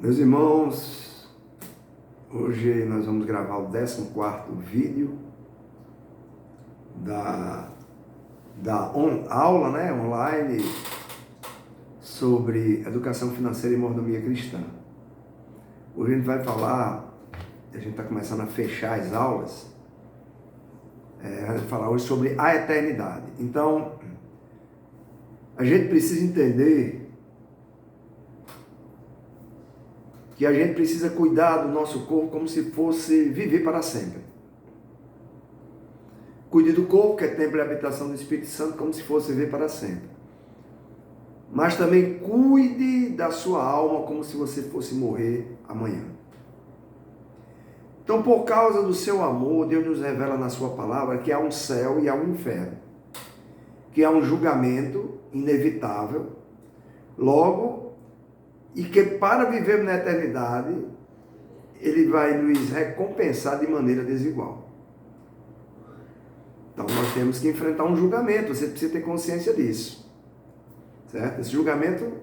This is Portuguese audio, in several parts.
Meus irmãos, hoje nós vamos gravar o 14º vídeo da aula, online sobre educação financeira e mordomia cristã. Hoje a gente vai falar, a gente está começando a fechar as aulas, a gente vai falar hoje sobre a eternidade. Então, a gente precisa entender que a gente precisa cuidar do nosso corpo como se fosse viver para sempre. Cuide do corpo, que é templo e habitação do Espírito Santo, como se fosse viver para sempre. Mas também cuide da sua alma como se você fosse morrer amanhã. Então, por causa do seu amor, Deus nos revela na sua palavra que há um céu e há um inferno. Que há um julgamento inevitável. Logo, e que para viver na eternidade, Ele vai nos recompensar de maneira desigual. Então nós temos que enfrentar um julgamento, você precisa ter consciência disso. Certo? Esse julgamento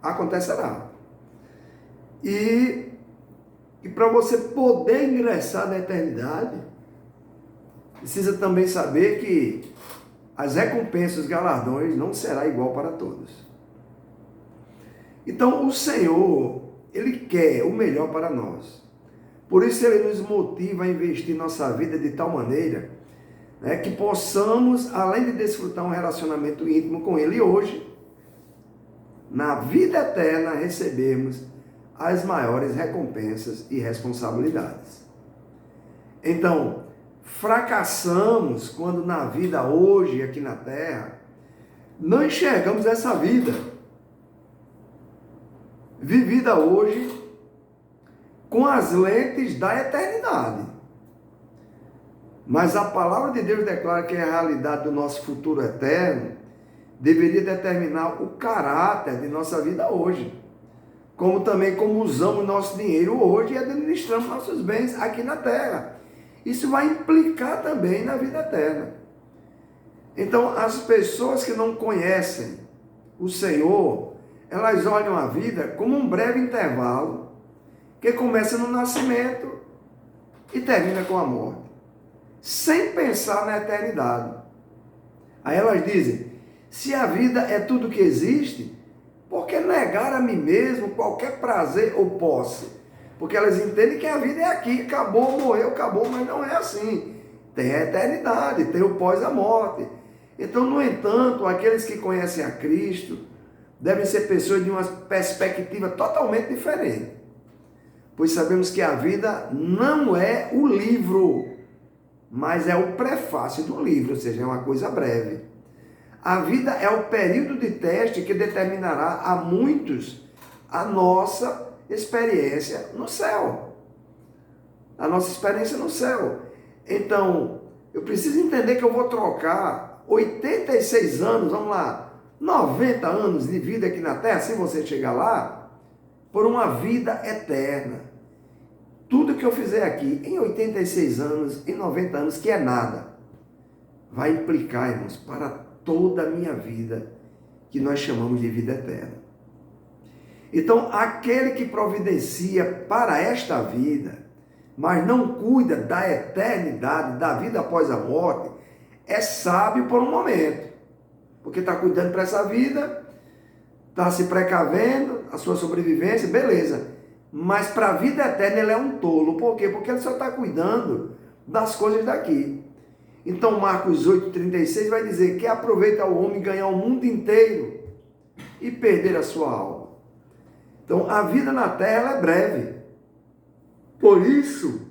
acontecerá. E para você poder ingressar na eternidade, precisa também saber que as recompensas, os galardões não será igual para todos. Então, o Senhor, Ele quer o melhor para nós. Por isso, Ele nos motiva a investir nossa vida de tal maneira, que possamos, além de desfrutar um relacionamento íntimo com Ele, hoje, na vida eterna, recebermos as maiores recompensas e responsabilidades. Então, fracassamos quando na vida hoje, aqui na Terra, não enxergamos essa vida vivida hoje com as lentes da eternidade. Mas a palavra de Deus declara que a realidade do nosso futuro eterno deveria determinar o caráter de nossa vida hoje, como também como usamos nosso dinheiro hoje e administramos nossos bens aqui na terra. Isso vai implicar também na vida eterna. Então, as pessoas que não conhecem o Senhor, elas olham a vida como um breve intervalo que começa no nascimento e termina com a morte, sem pensar na eternidade. Aí elas dizem, se a vida é tudo que existe, por que negar a mim mesmo qualquer prazer ou posse? Porque elas entendem que a vida é aqui, acabou, morreu, acabou, mas não é assim. Tem a eternidade, tem o pós a morte. Então, no entanto, aqueles que conhecem a Cristo devem ser pessoas de uma perspectiva totalmente diferente. Pois sabemos que a vida não é o livro, mas é o prefácio do livro, ou seja, é uma coisa breve. A vida é o período de teste que determinará a muitos a nossa experiência no céu. A nossa experiência no céu. Então, eu preciso entender que eu vou trocar 86 anos, vamos lá, 90 anos de vida aqui na Terra, se você chegar lá, por uma vida eterna. Tudo que eu fizer aqui em 86 anos, em 90 anos, que é nada, vai implicar, irmãos, para toda a minha vida, que nós chamamos de vida eterna. Então, aquele que providencia para esta vida, mas não cuida da eternidade, da vida após a morte, é sábio por um momento. Porque está cuidando para essa vida, está se precavendo, a sua sobrevivência, beleza. Mas para a vida eterna ele é um tolo. Por quê? Porque ele só está cuidando das coisas daqui. Então Marcos 8,36 vai dizer que aproveita o homem ganhar o mundo inteiro e perder a sua alma. Então a vida na terra ela é breve. Por isso,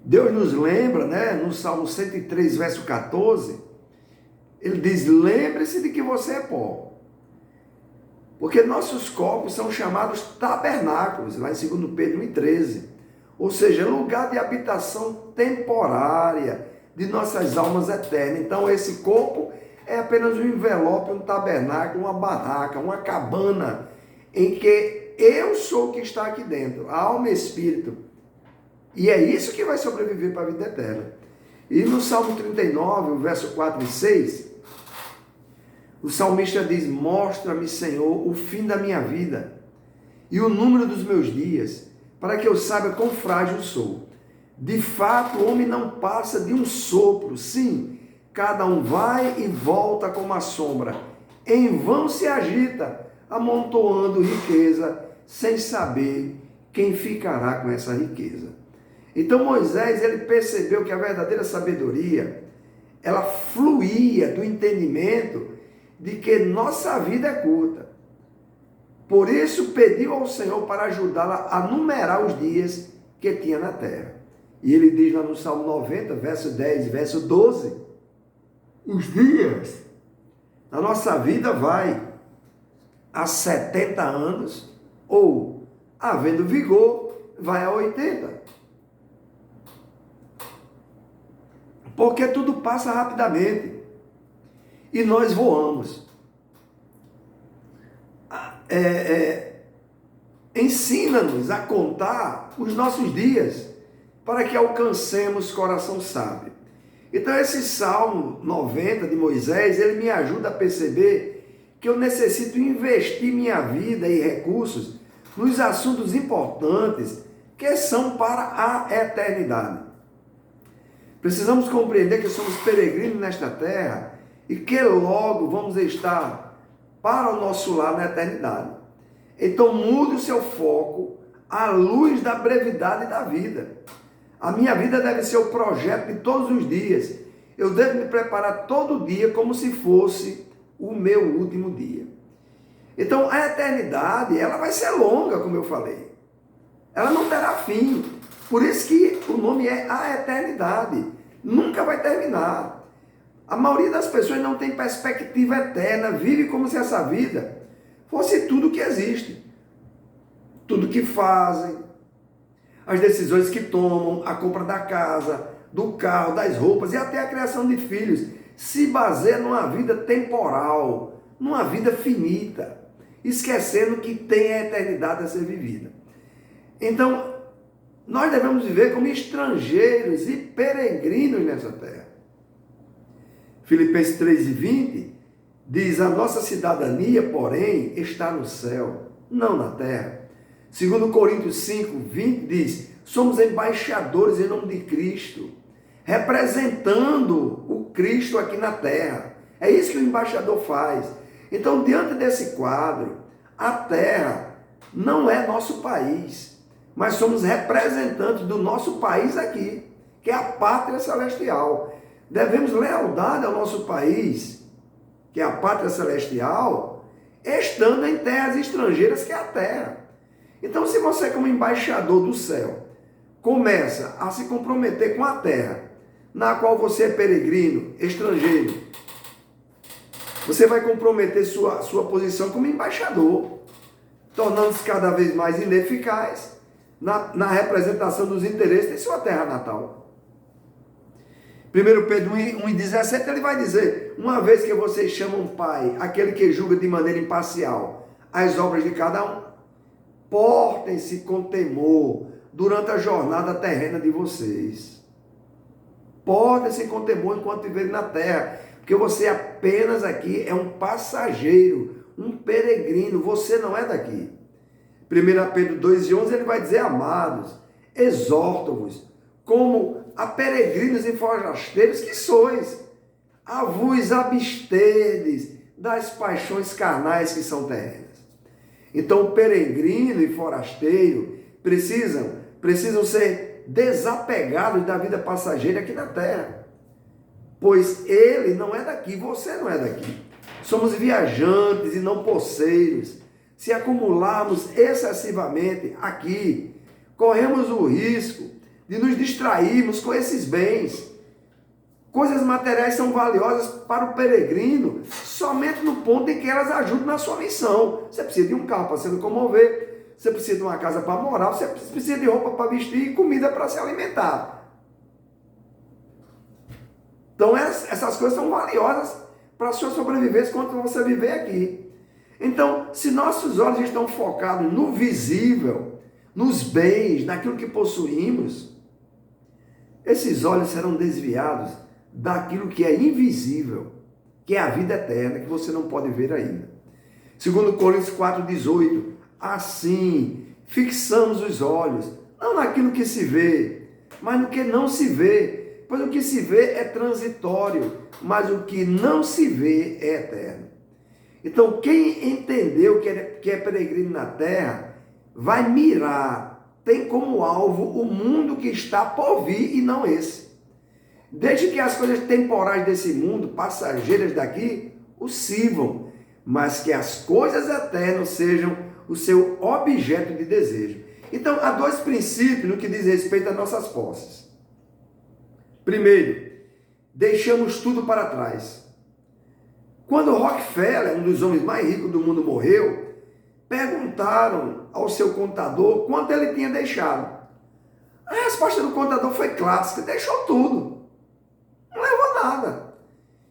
Deus nos lembra, no Salmo 103, verso 14, Ele diz, lembre-se de que você é pó. Porque nossos corpos são chamados tabernáculos, lá em 2 Pedro 1,13. Ou seja, lugar de habitação temporária de nossas almas eternas. Então esse corpo é apenas um envelope, um tabernáculo, uma barraca, uma cabana, em que eu sou o que está aqui dentro, a alma e espírito. E é isso que vai sobreviver para a vida eterna. E no Salmo 39, o verso 4 e 6... O salmista diz: mostra-me, Senhor, o fim da minha vida e o número dos meus dias, para que eu saiba quão frágil sou. De fato, o homem não passa de um sopro. Sim, cada um vai e volta como a sombra. Em vão se agita, amontoando riqueza, sem saber quem ficará com essa riqueza. Então Moisés, ele percebeu que a verdadeira sabedoria, ela fluía do entendimento de que nossa vida é curta. Por isso pediu ao Senhor para ajudá-la a numerar os dias que tinha na terra. E ele diz lá no Salmo 90, verso 10 e verso 12, os dias da nossa vida vai a 70 anos, ou, havendo vigor, vai a 80. Porque tudo passa rapidamente e nós voamos. Ensina-nos a contar os nossos dias para que alcancemos coração sábio. Então esse Salmo 90 de Moisés, ele me ajuda a perceber que eu necessito investir minha vida e recursos nos assuntos importantes que são para a eternidade. Precisamos compreender que somos peregrinos nesta terra e que logo vamos estar para o nosso lar na eternidade. Então mude o seu foco à luz da brevidade da vida. A minha vida deve ser o projeto de todos os dias. Eu devo me preparar todo dia como se fosse o meu último dia. Então a eternidade, ela vai ser longa, como eu falei. Ela não terá fim. Por isso que o nome é a eternidade. Nunca vai terminar. A maioria das pessoas não tem perspectiva eterna, vive como se essa vida fosse tudo que existe. Tudo que fazem, as decisões que tomam, a compra da casa, do carro, das roupas e até a criação de filhos, se baseia numa vida temporal, numa vida finita, esquecendo que tem a eternidade a ser vivida. Então, nós devemos viver como estrangeiros e peregrinos nessa terra. Filipenses 3:20 diz: a nossa cidadania, porém, está no céu, não na terra. 2 Coríntios 5:20 diz: somos embaixadores em nome de Cristo, representando o Cristo aqui na terra. É isso que o embaixador faz. Então, diante desse quadro, a terra não é nosso país, mas somos representantes do nosso país aqui, que é a pátria celestial. Devemos lealdade ao nosso país, que é a pátria celestial, estando em terras estrangeiras, que é a terra. Então, se você, como embaixador do céu, começa a se comprometer com a terra, na qual você é peregrino, estrangeiro, você vai comprometer sua posição como embaixador, tornando-se cada vez mais ineficaz na representação dos interesses de sua terra natal. 1 Pedro 1:17, ele vai dizer: uma vez que vocês chamam pai, aquele que julga de maneira imparcial as obras de cada um, portem-se com temor durante a jornada terrena de vocês. Portem-se com temor enquanto viverem na terra, porque você apenas aqui é um passageiro, um peregrino, você não é daqui. 1 Pedro 2:11, ele vai dizer: amados, exorto-vos, como a peregrinos e forasteiros que sois, a vos absterdes das paixões carnais que são terrenas. Então, o peregrino e forasteiro precisam ser desapegados da vida passageira aqui na terra, pois ele não é daqui, você não é daqui. Somos viajantes e não poceiros. Se acumularmos excessivamente aqui, corremos o risco de nos distrairmos com esses bens. Coisas materiais são valiosas para o peregrino somente no ponto em que elas ajudam na sua missão. Você precisa de um carro para se locomover, você precisa de uma casa para morar, você precisa de roupa para vestir e comida para se alimentar. Então essas coisas são valiosas para a sua sobrevivência enquanto você viver aqui. Então, se nossos olhos estão focados no visível, nos bens, naquilo que possuímos, esses olhos serão desviados daquilo que é invisível, que é a vida eterna, que você não pode ver ainda. Segundo Coríntios 4,18, assim, fixamos os olhos, não naquilo que se vê, mas no que não se vê, pois o que se vê é transitório, mas o que não se vê é eterno. Então, quem entendeu que é peregrino na terra, vai mirar, tem como alvo o mundo que está por vir e não esse. Desde que as coisas temporais desse mundo, passageiras daqui, o sirvam, mas que as coisas eternas sejam o seu objeto de desejo. Então, há dois princípios no que diz respeito às nossas posses. Primeiro, deixamos tudo para trás. Quando Rockefeller, um dos homens mais ricos do mundo, morreu, perguntaram ao seu contador quanto ele tinha deixado. A resposta do contador foi clássica: deixou tudo. Não levou nada.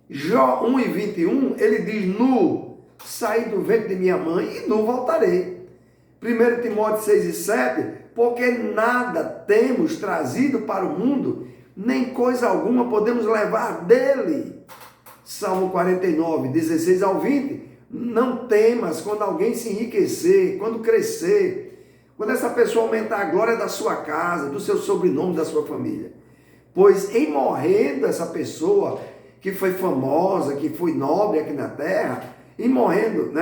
Jó 1:21, ele diz: nu saí do ventre de minha mãe e nu voltarei. 1 Timóteo 6:7, porque nada temos trazido para o mundo, nem coisa alguma podemos levar dele. Salmo 49, 16 ao 20, não temas quando alguém se enriquecer, quando crescer, quando essa pessoa aumentar a glória da sua casa, do seu sobrenome, da sua família. Pois em morrendo essa pessoa, que foi famosa, que foi nobre aqui na terra, em morrendo,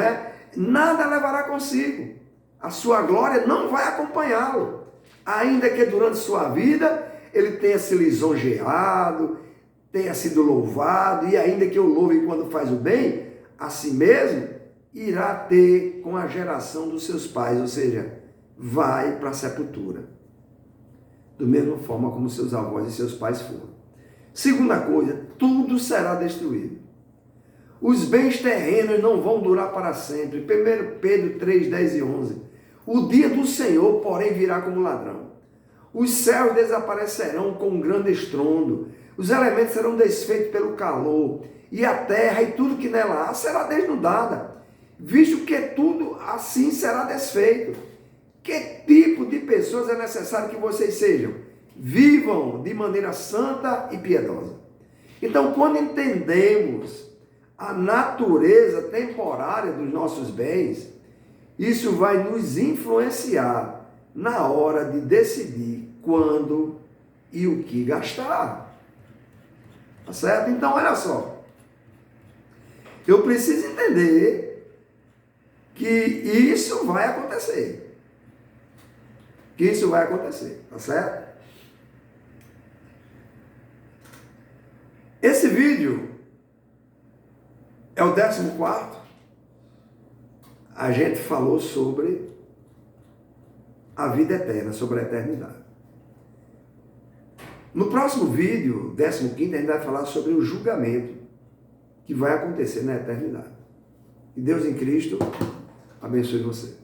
nada levará consigo. A sua glória não vai acompanhá-lo. Ainda que durante sua vida ele tenha se lisonjeado, tenha sido louvado, e ainda que o louve quando faz o bem, a si mesmo, irá ter com a geração dos seus pais, ou seja, vai para a sepultura. Da mesma forma como seus avós e seus pais foram. Segunda coisa, tudo será destruído. Os bens terrenos não vão durar para sempre. 1 Pedro 3, 10 e 11. O dia do Senhor, porém, virá como ladrão. Os céus desaparecerão com um grande estrondo. Os elementos serão desfeitos pelo calor. E a terra e tudo que nela há será desnudada. Visto que tudo assim será desfeito. Que tipo de pessoas é necessário que vocês sejam? Vivam de maneira santa e piedosa. Então, quando entendemos a natureza temporária dos nossos bens, isso vai nos influenciar na hora de decidir quando e o que gastar. Tá certo? Então, olha só. Eu preciso entender que isso vai acontecer. Que isso vai acontecer, tá certo? Esse vídeo é o 14º. A gente falou sobre a vida eterna, sobre a eternidade. No próximo vídeo, 15º, a gente vai falar sobre o julgamento que vai acontecer na eternidade. Que Deus em Cristo abençoe você.